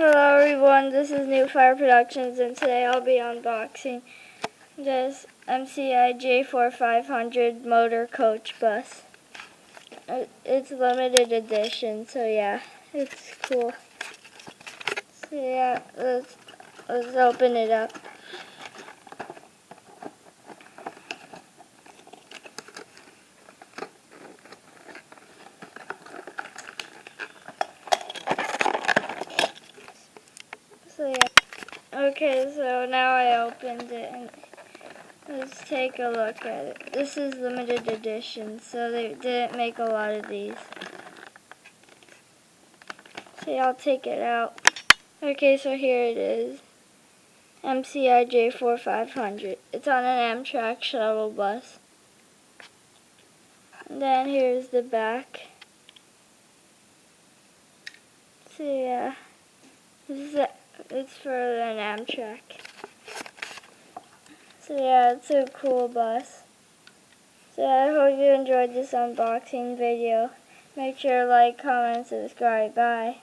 Hello everyone, this is New Fire Productions, and today I'll be unboxing this MCI J4500 motor coach bus. It's limited edition, so yeah, it's cool. So yeah, let's open it up. So yeah. Okay, so now I opened it and let's take a look at it. This is limited edition, so they didn't make a lot of these. So yeah, I'll take it out. Okay, so here it is. MCI J4500. It's on an amtrak shuttle bus. And then here's the back. So yeah, it's for an amtrak. So yeah, it's a cool bus. So I hope you enjoyed this unboxing video. Make sure to like, comment, subscribe. Bye.